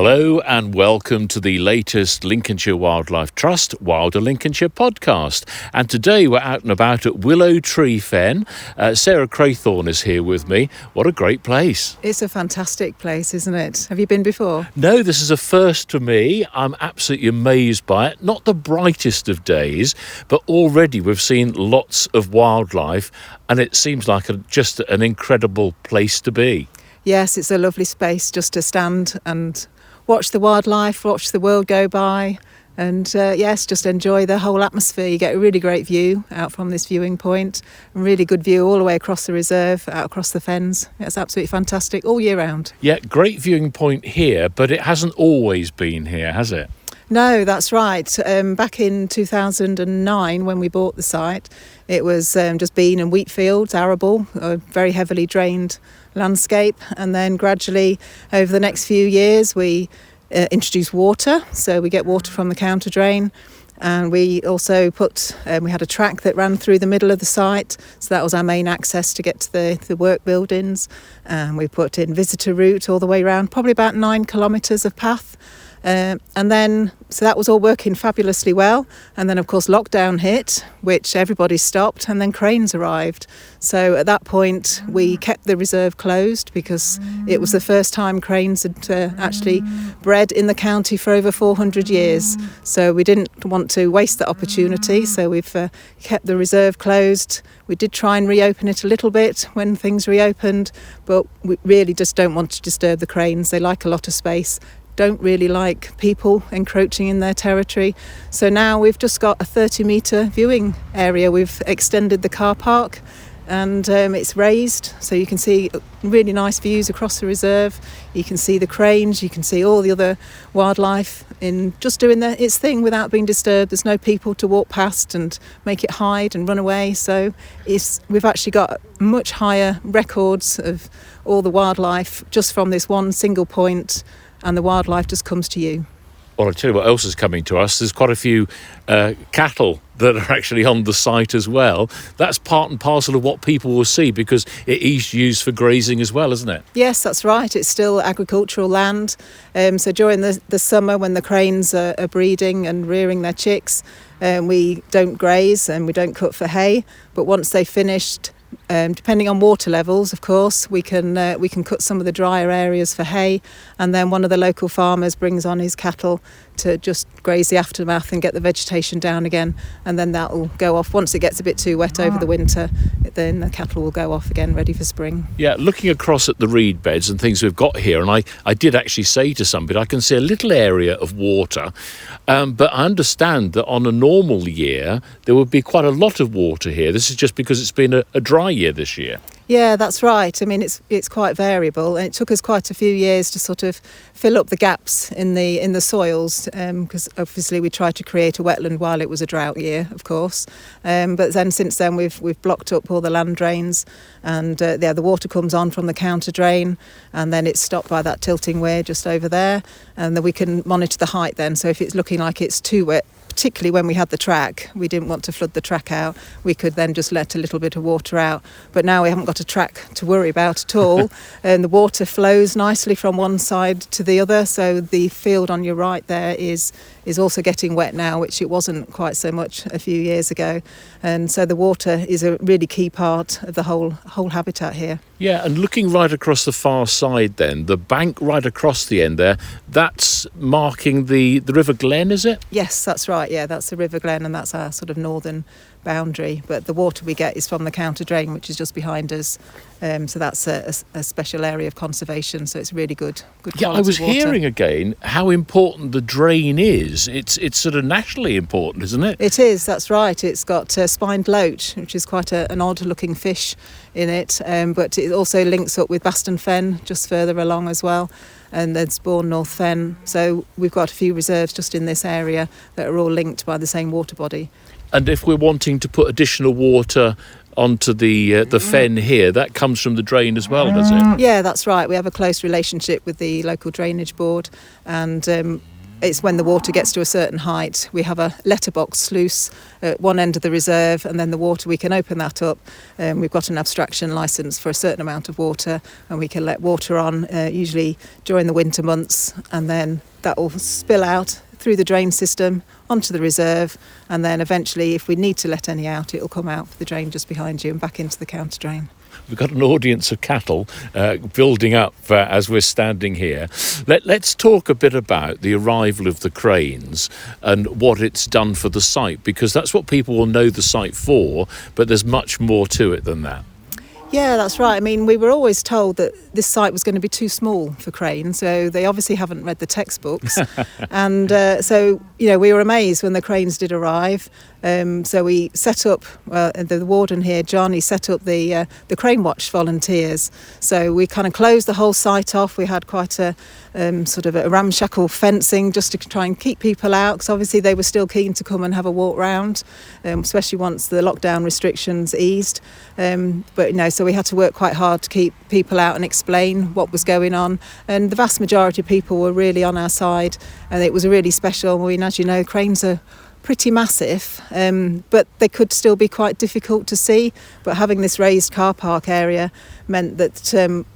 Hello and welcome to the latest Lincolnshire Wildlife Trust Wilder Lincolnshire Podcast. And today we're out and about at Willow Tree Fen. Sarah Craythorne is here with me. What a great place. It's a fantastic place, isn't it? Have you been before? No, this is a first for me. I'm absolutely amazed by it. Not the brightest of days, but already we've seen lots of wildlife and it seems like just an incredible place to be. Yes, it's a lovely space just to stand and watch the wildlife, watch the world go by and just enjoy the whole atmosphere. You get a really great view out from this viewing point, a really good view all the way across the reserve, out across the fens. It's absolutely fantastic all year round. Yeah, great viewing point here, but it hasn't always been here, has it? No, that's right. Back in 2009 when we bought the site, it was just bean and wheat fields, arable, a very heavily drained landscape, and then gradually over the next few years we introduced water, so we get water from the counter drain, and we also we had a track that ran through the middle of the site, so that was our main access to get to the work buildings, and we put in visitor route all the way around, probably about 9 kilometres of path. So that was all working fabulously well. And then, of course, lockdown hit, which everybody stopped, and then cranes arrived. So at that point, we kept the reserve closed because it was the first time cranes had actually bred in the county for over 400 years. So we didn't want to waste that opportunity. So we've kept the reserve closed. We did try and reopen it a little bit when things reopened, but we really just don't want to disturb the cranes. They like a lot of space. Don't really like people encroaching in their territory. So now we've just got a 30-metre viewing area. We've extended the car park and it's raised, so you can see really nice views across the reserve. You can see the cranes, you can see all the other wildlife in just doing its thing without being disturbed. There's no people to walk past and make it hide and run away. So we've actually got much higher records of all the wildlife just from this one single point, and the wildlife just comes to you. Well, I'll tell you what else is coming to us. There's quite a few cattle that are actually on the site as well. That's part and parcel of what people will see because it is used for grazing as well, isn't it? Yes, that's right. It's still agricultural land. So during the summer when the cranes are breeding and rearing their chicks, we don't graze and we don't cut for hay. But once they've finished, depending on water levels, of course, we can cut some of the drier areas for hay, and then one of the local farmers brings on his cattle to just graze the aftermath and get the vegetation down again, and then that will go off. Once it gets a bit too wet over the winter, then the cattle will go off again, ready for spring. Yeah, looking across at the reed beds and things we've got here, and I did actually say to somebody, I can see a little area of water, but I understand that on a normal year there would be quite a lot of water here. This is just because it's been a dry year this year. Yeah, that's right. I mean, it's quite variable, and it took us quite a few years to sort of fill up the gaps in the soils, because obviously we tried to create a wetland while it was a drought year, of course. But then since then we've blocked up all the land drains, and the water comes on from the counter drain, and then it's stopped by that tilting weir just over there, and then we can monitor the height then. So if it's looking like it's too wet, particularly when we had the track, we didn't want to flood the track out. We could then just let a little bit of water out. But now we haven't got a track to worry about at all. And the water flows nicely from one side to the other. So the field on your right there is also getting wet now, which it wasn't quite so much a few years ago. And so the water is a really key part of the whole habitat here. Yeah, and looking right across the far side then, the bank right across the end there, that's marking the River Glen, is it? Yes, that's right. Yeah, that's the River Glen, and that's our sort of northern boundary. But the water we get is from the counter drain, which is just behind us. So that's a special area of conservation. So it's really good quality water. Yeah, I was hearing again how important the drain is. It's sort of nationally important, isn't it? It is, that's right. It's got spined loach, which is quite an odd-looking fish in it. But it also links up with Baston Fen just further along as well. And there's Bourne North Fen. So we've got a few reserves just in this area that are all linked by the same water body. And if we're wanting to put additional water onto the fen here, that comes from the drain as well, does it? Yeah, that's right. We have a close relationship with the local drainage board, and it's when the water gets to a certain height. We have a letterbox sluice at one end of the reserve, and then the water, we can open that up. We've got an abstraction licence for a certain amount of water, and we can let water on usually during the winter months, and then that will spill out through the drain system onto the reserve, and then eventually, if we need to let any out, it'll come out the drain just behind you and back into the counter drain. We've got an audience of cattle building up as we're standing here. Let's talk a bit about the arrival of the cranes and what it's done for the site, because that's what people will know the site for, but there's much more to it than that. Yeah, that's right. I mean, we were always told that this site was going to be too small for cranes, so they obviously haven't read the textbooks. And so, we were amazed when the cranes did arrive. So we set up, the warden here, John, he set up the Crane Watch volunteers. So we kind of closed the whole site off. We had quite a sort of a ramshackle fencing just to try and keep people out, because obviously they were still keen to come and have a walk round, especially once the lockdown restrictions eased. So we had to work quite hard to keep people out and explain what was going on. And the vast majority of people were really on our side, and it was really special. I mean, as you know, cranes are pretty massive, but they could still be quite difficult to see. But having this raised car park area meant that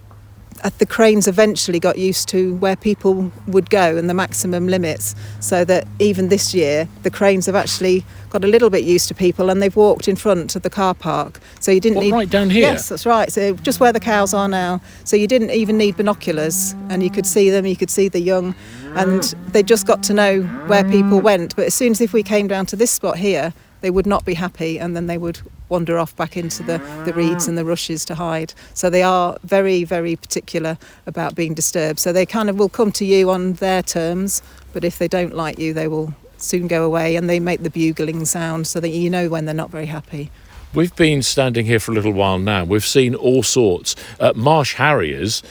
the cranes eventually got used to where people would go and the maximum limits, so that even this year the cranes have actually got a little bit used to people, and they've walked in front of the car park. So you didn't need... right down here? Yes, that's right. So just where the cows are now. So you didn't even need binoculars, and you could see them, you could see the young, and they just got to know where people went. But as soon as if we came down to this spot here, they would not be happy, and then they would wander off back into the reeds and the rushes to hide. So they are very, very particular about being disturbed. So they kind of will come to you on their terms, but if they don't like you, they will soon go away, and they make the bugling sound so that you know when they're not very happy. We've been standing here for a little while now. We've seen all sorts. Marsh harriers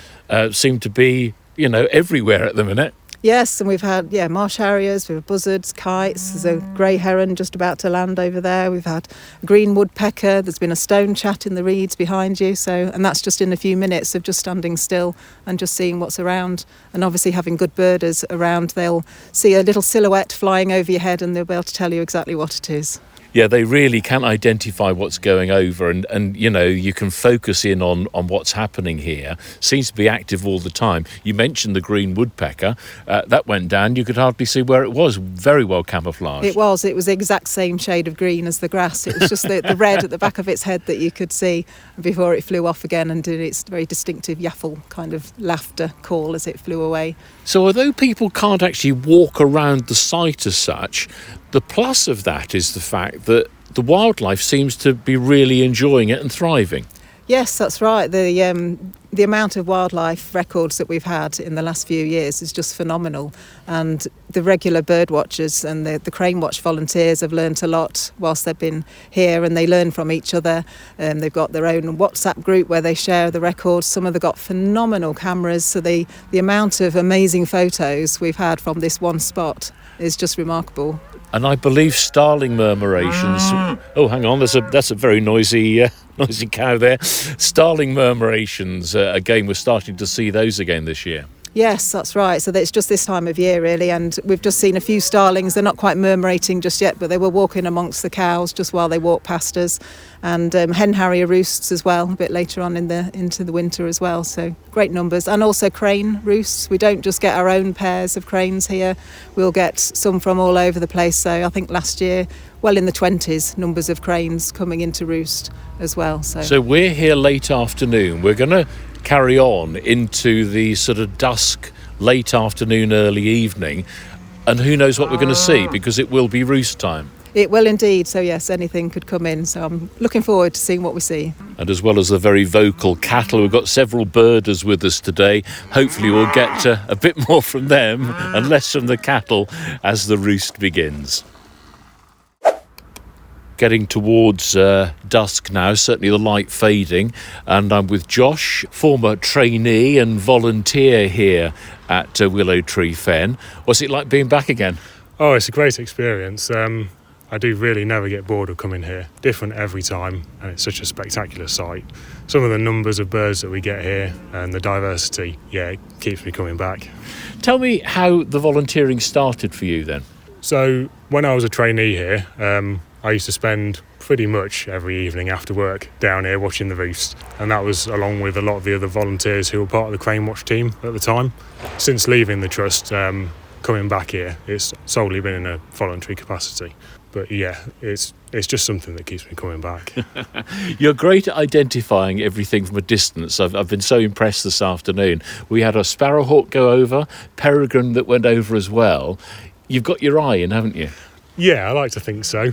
seem to be, everywhere at the minute. Yes, and we've had marsh harriers, we've had buzzards, kites, there's a grey heron just about to land over there, we've had a green woodpecker, there's been a stone chat in the reeds behind you, and that's just in a few minutes of just standing still and just seeing what's around. And obviously having good birders around, they'll see a little silhouette flying over your head and they'll be able to tell you exactly what it is. Yeah, they really can identify what's going over, and you can focus in on what's happening here. Seems to be active all the time. You mentioned the green woodpecker. That went down. You could hardly see where it was. Very well camouflaged. It was the exact same shade of green as the grass. It was just the red at the back of its head that you could see before it flew off again and did its very distinctive yaffle kind of laughter call as it flew away. So although people can't actually walk around the site as such, the plus of that is the fact that the wildlife seems to be really enjoying it and thriving. Yes, that's right. The amount of wildlife records that we've had in the last few years is just phenomenal. And the regular bird watchers and the Crane Watch volunteers have learnt a lot whilst they've been here, and they learn from each other. They've got their own WhatsApp group where they share the records. Some of them got phenomenal cameras, so the amount of amazing photos we've had from this one spot is just remarkable. And I believe starling murmurations... Oh, hang on, that's a very noisy cow there. Starling murmurations, again, we're starting to see those again this year. Yes, that's right. So it's just this time of year, really, and we've just seen a few starlings. They're not quite murmurating just yet, but they were walking amongst the cows just while they walked past us. And hen harrier roosts as well, a bit later on into the winter as well. So great numbers. And also crane roosts. We don't just get our own pairs of cranes here. We'll get some from all over the place. So I think last year, well in the 20s, numbers of cranes coming into roost as well. So we're here late afternoon. We're going to carry on into the sort of dusk, late afternoon, early evening, and who knows what we're going to see, because it will be roost time. It will indeed. So yes, anything could come in. So I'm looking forward to seeing what we see. And as well as the very vocal cattle, we've got several birders with us today. Hopefully we'll get a bit more from them and less from the cattle as the roost begins. Getting towards dusk now, certainly the light fading, and I'm with Josh, former trainee and volunteer here at Willow Tree Fen. What's it like being back again? Oh, it's a great experience. I do really never get bored of coming here. Different every time, and it's such a spectacular sight. Some of the numbers of birds that we get here and the diversity, it keeps me coming back. Tell me how the volunteering started for you then. So when I was a trainee here, I used to spend pretty much every evening after work down here watching the roost, and that was along with a lot of the other volunteers who were part of the Crane Watch team at the time. Since leaving the trust, coming back here, it's solely been in a voluntary capacity. But it's just something that keeps me coming back. You're great at identifying everything from a distance. I've been so impressed this afternoon. We had a sparrowhawk go over, peregrine that went over as well. You've got your eye in, haven't you? Yeah, I like to think so.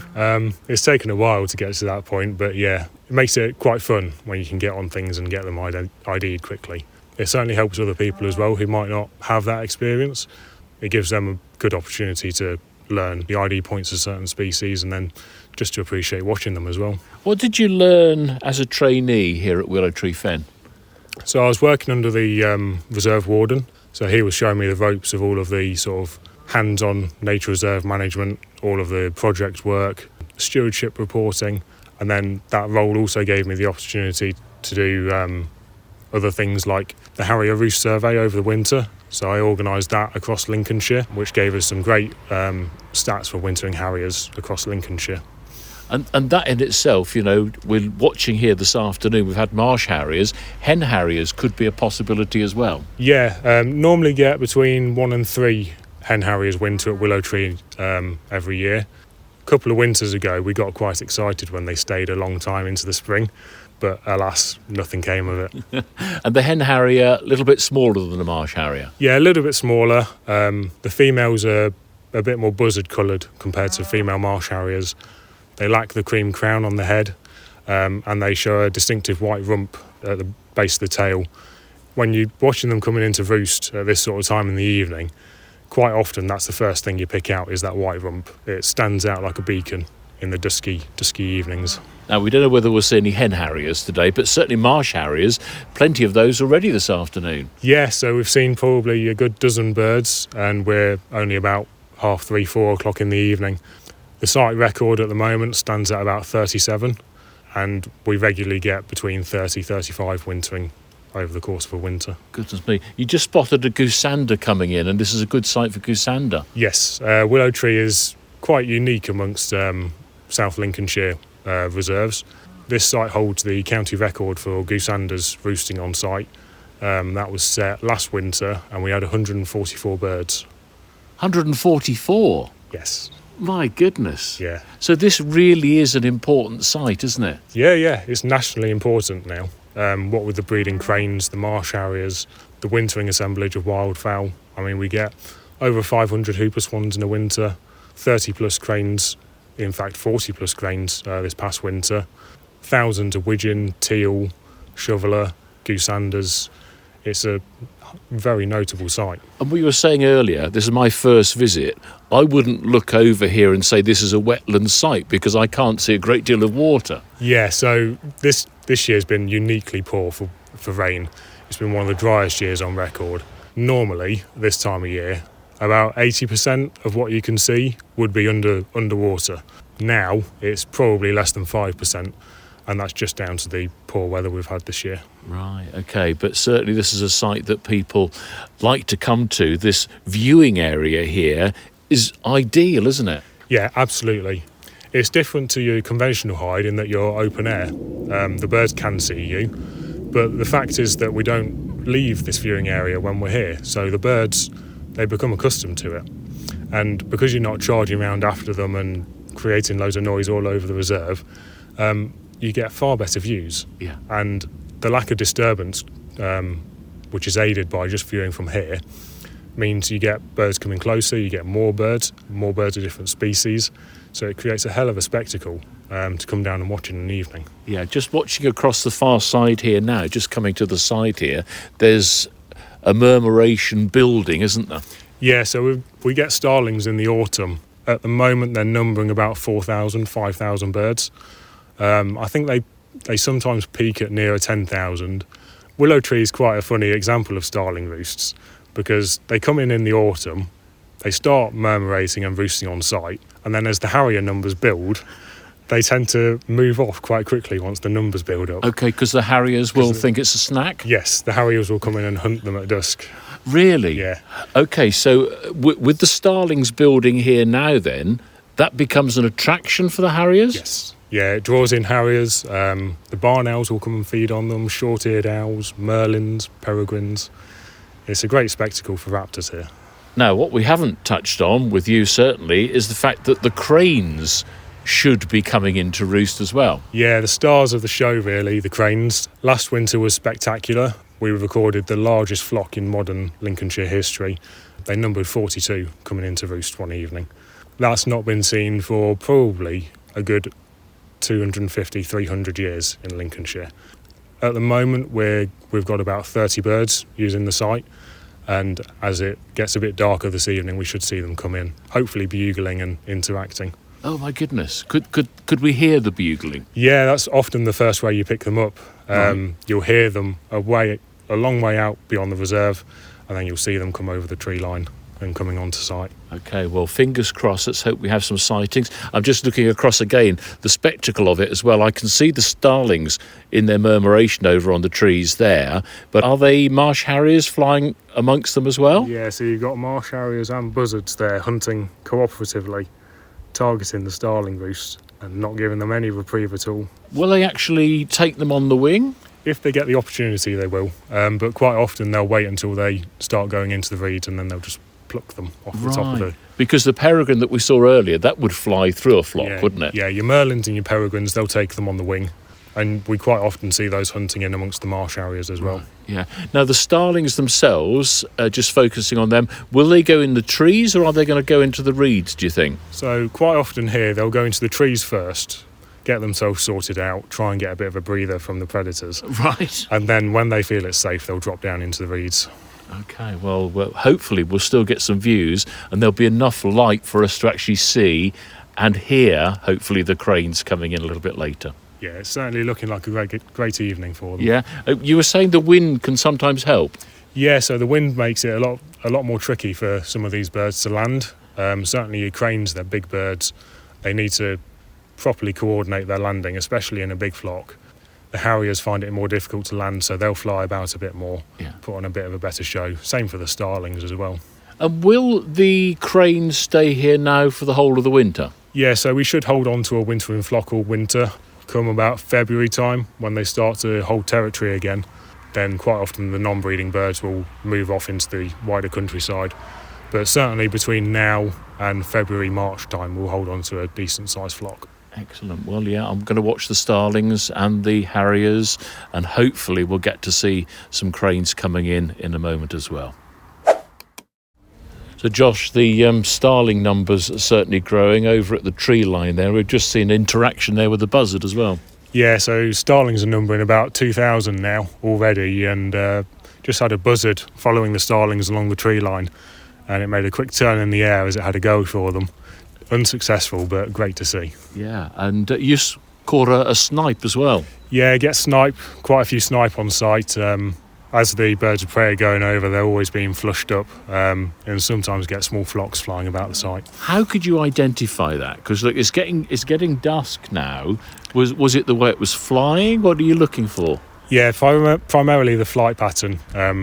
It's taken a while to get to that point, but it makes it quite fun when you can get on things and get them ID'd quickly. It certainly helps other people as well who might not have that experience. It gives them a good opportunity to learn the ID points of certain species and then just to appreciate watching them as well. What did you learn as a trainee here at Willow Tree Fen? So I was working under the reserve warden, so he was showing me the ropes of all of the sort of hands-on nature reserve management, all of the project work, stewardship reporting, and then that role also gave me the opportunity to do other things like the harrier roost survey over the winter. So I organised that across Lincolnshire, which gave us some great stats for wintering harriers across Lincolnshire. And that in itself, we're watching here this afternoon, we've had marsh harriers. Hen harriers could be a possibility as well. Yeah, normally get between 1 and 3 hen harriers winter at Willow Tree every year. A couple of winters ago, we got quite excited when they stayed a long time into the spring. But alas, nothing came of it. And the hen harrier, a little bit smaller than the marsh harrier? Yeah, a little bit smaller. The females are a bit more buzzard coloured compared to female marsh harriers. They lack the cream crown on the head, and they show a distinctive white rump at the base of the tail. When you're watching them coming into roost at this sort of time in the evening, quite often that's the first thing you pick out is that white rump. It stands out like a beacon in the dusky evenings. Now, we don't know whether we'll see any hen harriers today, but certainly marsh harriers, plenty of those already this afternoon. Yeah, so we've seen probably a good dozen birds, and we're only about 3:30, 4 o'clock in the evening. The site record at the moment stands at about 37, and we regularly get between 30, 35 wintering over the course of a winter. Goodness me. You just spotted a goosander coming in, and this is a good site for goosander. Yes, Willow Tree is quite unique amongst South Lincolnshire reserves. This site holds the county record for goosanders roosting on site. That was set last winter, and we had 144 birds. 144? Yes. My goodness. Yeah. So this really is an important site, isn't it? Yeah, it's nationally important now. What with the breeding cranes, the marsh harriers, the wintering assemblage of wildfowl. I mean, we get over 500 hooper swans in a winter, 30 plus cranes, in fact 40 plus cranes this past winter, thousands of widgeon, teal, shoveler, goosanders. It's a very notable site. And we were saying earlier, this is my first visit, I wouldn't look over here and say this is a wetland site because I can't see a great deal of water. Yeah, so this year's been uniquely poor for rain. It's been one of the driest years on record. Normally, this time of year, about 80% of what you can see would be underwater. Now, it's probably less than 5%, and that's just down to the poor weather we've had this year. Right, okay, but certainly this is a site that people like to come to. This viewing area here is ideal, isn't it? Yeah, absolutely. It's different to your conventional hide in that you're open air. The birds can see you, but the fact is that we don't leave this viewing area when we're here, so the birds, they become accustomed to it. And because you're not charging around after them and creating loads of noise all over the reserve, you get far better views. Yeah. And the lack of disturbance, which is aided by just viewing from here, means you get birds coming closer, you get more birds of different species. So it creates a hell of a spectacle to come down and watch in an evening. Yeah, just watching across the far side here now, just coming to the side here, there's a murmuration building, isn't there? Yeah, so we get starlings in the autumn. At the moment, they're numbering about 4,000, 5,000 birds. I think they sometimes peak at nearer 10,000. Willow Tree is quite a funny example of starling roosts because they come in the autumn, they start murmurating and roosting on site, and then as the harrier numbers build, they tend to move off quite quickly once the numbers build up. Okay, because the harriers will think it's a snack? Yes, the harriers will come in and hunt them at dusk. Really? Yeah. Okay, so with the starlings building here now then, that becomes an attraction for the harriers? Yes. Yeah, it draws in harriers. The barn owls will come and feed on them, short-eared owls, merlins, peregrines. It's a great spectacle for raptors here. Now, what we haven't touched on, with you certainly, is the fact that the cranes should be coming in to roost as well. Yeah, the stars of the show really, the cranes. Last winter was spectacular. We recorded the largest flock in modern Lincolnshire history. They numbered 42 coming into roost one evening. That's not been seen for probably a good 250, 300 years in Lincolnshire. At the moment, we've got about 30 birds using the site, and as it gets a bit darker this evening, we should see them come in, hopefully bugling and interacting. Oh my goodness! Could we hear the bugling? Yeah, that's often the first way you pick them up. Right. You'll hear them a long way out beyond the reserve, and then you'll see them come over the tree line and coming onto site. Okay, well, fingers crossed. Let's hope we have some sightings. I'm just looking across again, the spectacle of it as well. I can see the starlings in their murmuration over on the trees there, but are they marsh harriers flying amongst them as well? Yeah, so you've got marsh harriers and buzzards there hunting cooperatively, targeting the starling roost and not giving them any reprieve at all. Will they actually take them on the wing? If they get the opportunity, they will, but quite often they'll wait until they start going into the reeds and then they'll just pluck them off the top of the... Because the peregrine that we saw earlier, that would fly through a flock, wouldn't it? Yeah, your merlins and your peregrines, they'll take them on the wing, and we quite often see those hunting in amongst the marsh harriers as well. Right. Yeah. Now, the starlings themselves, just focusing on them, will they go in the trees or are they going to go into the reeds, do you think? So quite often here, they'll go into the trees first, get themselves sorted out, try and get a bit of a breather from the predators. Right. And then when they feel it's safe, they'll drop down into the reeds. Okay, well, hopefully we'll still get some views and there'll be enough light for us to actually see and hear, hopefully, the cranes coming in a little bit later. Yeah, it's certainly looking like a great evening for them. Yeah, you were saying the wind can sometimes help. Yeah, so the wind makes it a lot more tricky for some of these birds to land. Certainly your cranes, they're big birds. They need to properly coordinate their landing, especially in a big flock. The harriers find it more difficult to land, so they'll fly about a bit more, put on a bit of a better show. Same for the starlings as well. And will the cranes stay here now for the whole of the winter? Yeah, so we should hold on to a winter in flock all winter. Come about February time, when they start to hold territory again, then quite often the non-breeding birds will move off into the wider countryside. But certainly between now and February, March time, we'll hold on to a decent-sized flock. Excellent. Well, yeah, I'm going to watch the starlings and the harriers, and hopefully we'll get to see some cranes coming in a moment as well. So, Josh, the starling numbers are certainly growing over at the tree line there. We've just seen interaction there with the buzzard as well. Yeah, so starlings are numbering about 2,000 now already, and just had a buzzard following the starlings along the tree line, and it made a quick turn in the air as it had a go for them. Unsuccessful, but great to see. Yeah, and you caught a snipe as well. Yeah, get snipe, quite a few snipe on site. As the birds of prey are going over, they're always being flushed up, and sometimes get small flocks flying about the site. How could you identify that? Because look, it's getting dusk now. Was it the way it was flying? What are you looking for? Yeah, primarily the flight pattern.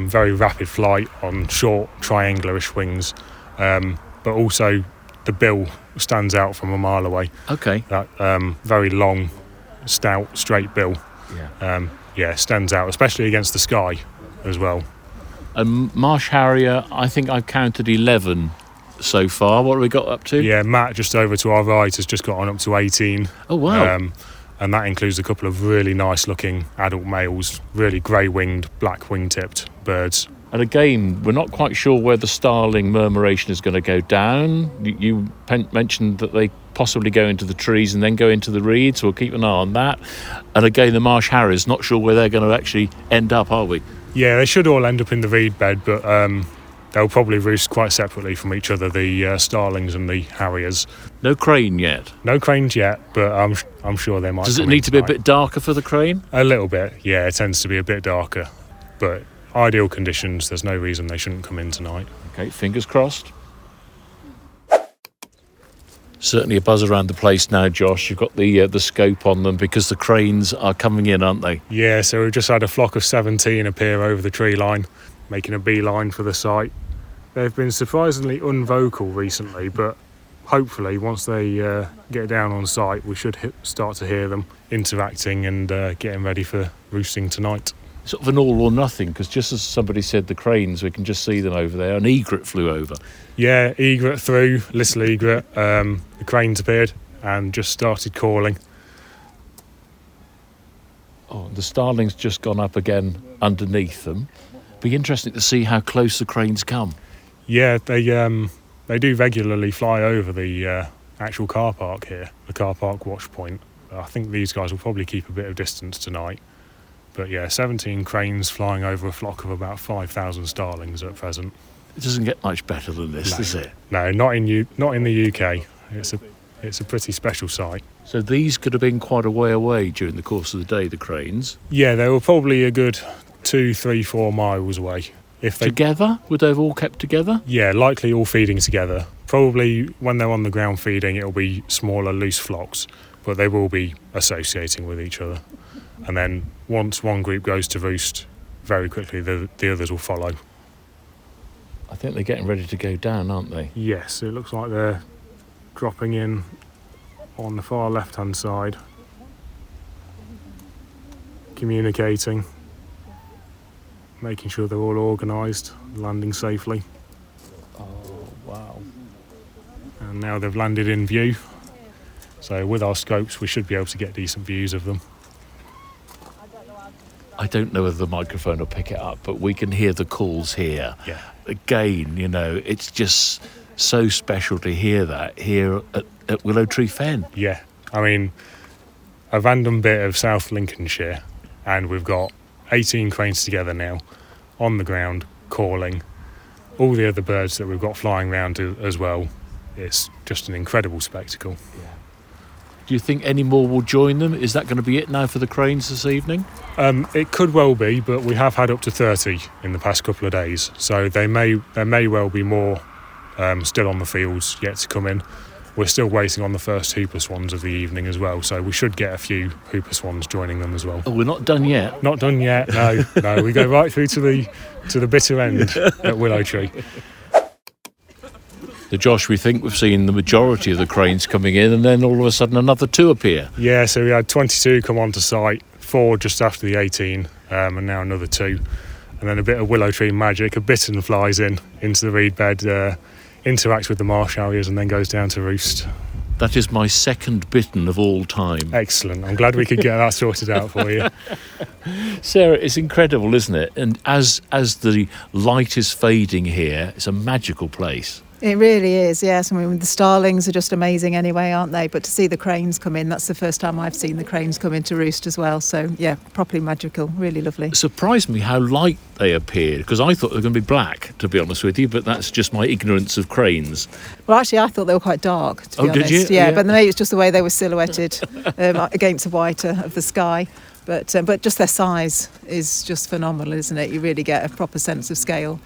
Very rapid flight on short triangularish wings, but also the bill stands out from a mile away. Okay. That very long, stout, straight bill. Yeah. Stands out, especially against the sky as well. And marsh harrier, I think I've counted 11 so far. What have we got up to? Yeah, Matt, just over to our right, has just got on up to 18. Oh, wow. And that includes a couple of really nice-looking adult males, really grey-winged, black wing-tipped birds. And again, we're not quite sure where the starling murmuration is going to go down. You mentioned that they possibly go into the trees and then go into the reeds. We'll keep an eye on that. And again, the marsh harriers, not sure where they're going to actually end up, are we? Yeah, they should all end up in the reed bed, but they'll probably roost quite separately from each other, the starlings and the harriers. No crane yet? No cranes yet, but I'm sure they might. Does it need to be a bit darker for the crane? A little bit, yeah. It tends to be a bit darker, but ideal conditions, there's no reason they shouldn't come in tonight. Okay, fingers crossed. Certainly a buzz around the place now, Josh. You've got the scope on them because the cranes are coming in, aren't they? Yeah, so we've just had a flock of 17 appear over the tree line, making a beeline for the site. They've been surprisingly unvocal recently, but hopefully once they get down on site, we should start to hear them interacting and getting ready for roosting tonight. Sort of an all or nothing, because just as somebody said, the cranes, we can just see them over there. An egret flew over. Yeah, egret through, little egret. The cranes appeared and just started calling. Oh, the starling's just gone up again underneath them. Be interesting to see how close the cranes come. Yeah, they do regularly fly over the actual car park here, the car park watch point. I think these guys will probably keep a bit of distance tonight. But yeah, 17 cranes flying over a flock of about 5,000 starlings at present. It doesn't get much better than this, does it? No, not in the UK. It's a pretty special sight. So these could have been quite a way away during the course of the day, the cranes. Yeah, they were probably a good 2, 3, 4 miles away. If they together? Would they have all kept together? Yeah, likely all feeding together. Probably when they're on the ground feeding, it'll be smaller, loose flocks, but they will be associating with each other. And then once one group goes to roost, very quickly the others will follow. I think they're getting ready to go down, aren't they? Yes, it looks like they're dropping in on the far left-hand side, communicating, making sure they're all organised, landing safely. Oh, wow. And now they've landed in view. So with our scopes, we should be able to get decent views of them. I don't know whether the microphone will pick it up, but we can hear the calls here. Yeah. Again, it's just so special to hear that here at Willow Tree Fen. Yeah. I mean, a random bit of South Lincolnshire, and we've got 18 cranes together now on the ground calling. All the other birds that we've got flying around as well. It's just an incredible spectacle. Yeah. Do you think any more will join them? Is that going to be it now for the cranes this evening? It could well be, but we have had up to 30 in the past couple of days, so there may well be more still on the fields yet to come in. We're still waiting on the first hooper swans of the evening as well, so we should get a few hooper swans joining them as well. Oh, we're not done yet? Not done yet, no. We go right through to the bitter end at Willow Tree. So Josh, we think we've seen the majority of the cranes coming in, and then all of a sudden another 2 appear. Yeah, so we had 22 come onto site, 4 just after the 18, and now another 2. And then a bit of willow tree magic, a bittern flies into the reed bed, interacts with the marsh harriers, and then goes down to roost. That is my second bittern of all time. Excellent. I'm glad we could get that sorted out for you. Sarah, it's incredible, isn't it? And as the light is fading here, it's a magical place. It really is, yes. I mean, the starlings are just amazing anyway, aren't they? But to see the cranes come in, that's the first time I've seen the cranes come in to roost as well. So, yeah, properly magical, really lovely. It surprised me how light they appeared, because I thought they were going to be black, to be honest with you, but that's just my ignorance of cranes. Well, actually, I thought they were quite dark, to be honest. Did you? Yeah, but maybe it's just the way they were silhouetted against the white of the sky. But just their size is just phenomenal, isn't it? You really get a proper sense of scale.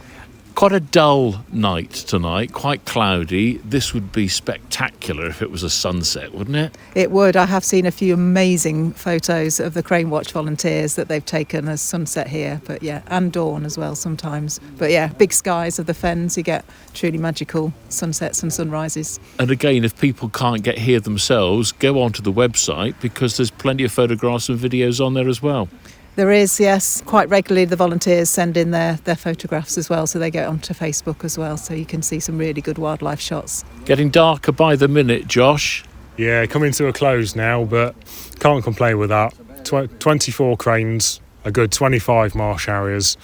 Quite a dull night tonight, quite cloudy. This would be spectacular if it was a sunset, wouldn't it? It would. I have seen a few amazing photos of the Crane Watch volunteers that they've taken as sunset here, but yeah, and dawn as well sometimes. But yeah, big skies of the fens, you get truly magical sunsets and sunrises. And again, if people can't get here themselves, go onto the website, because there's plenty of photographs and videos on there as well. There is, yes. Quite regularly the volunteers send in their photographs as well, so they get onto Facebook as well, so you can see some really good wildlife shots. Getting darker by the minute, Josh. Yeah, coming to a close now, but can't complain with that. 24 cranes, a good 25 marsh harriers,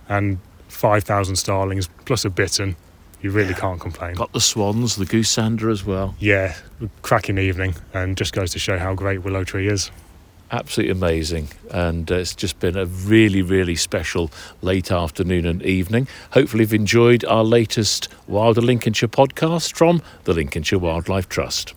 and 5,000 starlings, plus a bittern. You really can't complain. Got the swans, the goosander as well. Yeah, cracking evening, and just goes to show how great Willow Tree is. Absolutely amazing, and it's just been a really, really special late afternoon and evening. Hopefully you've enjoyed our latest Wilder Lincolnshire podcast from the Lincolnshire Wildlife Trust.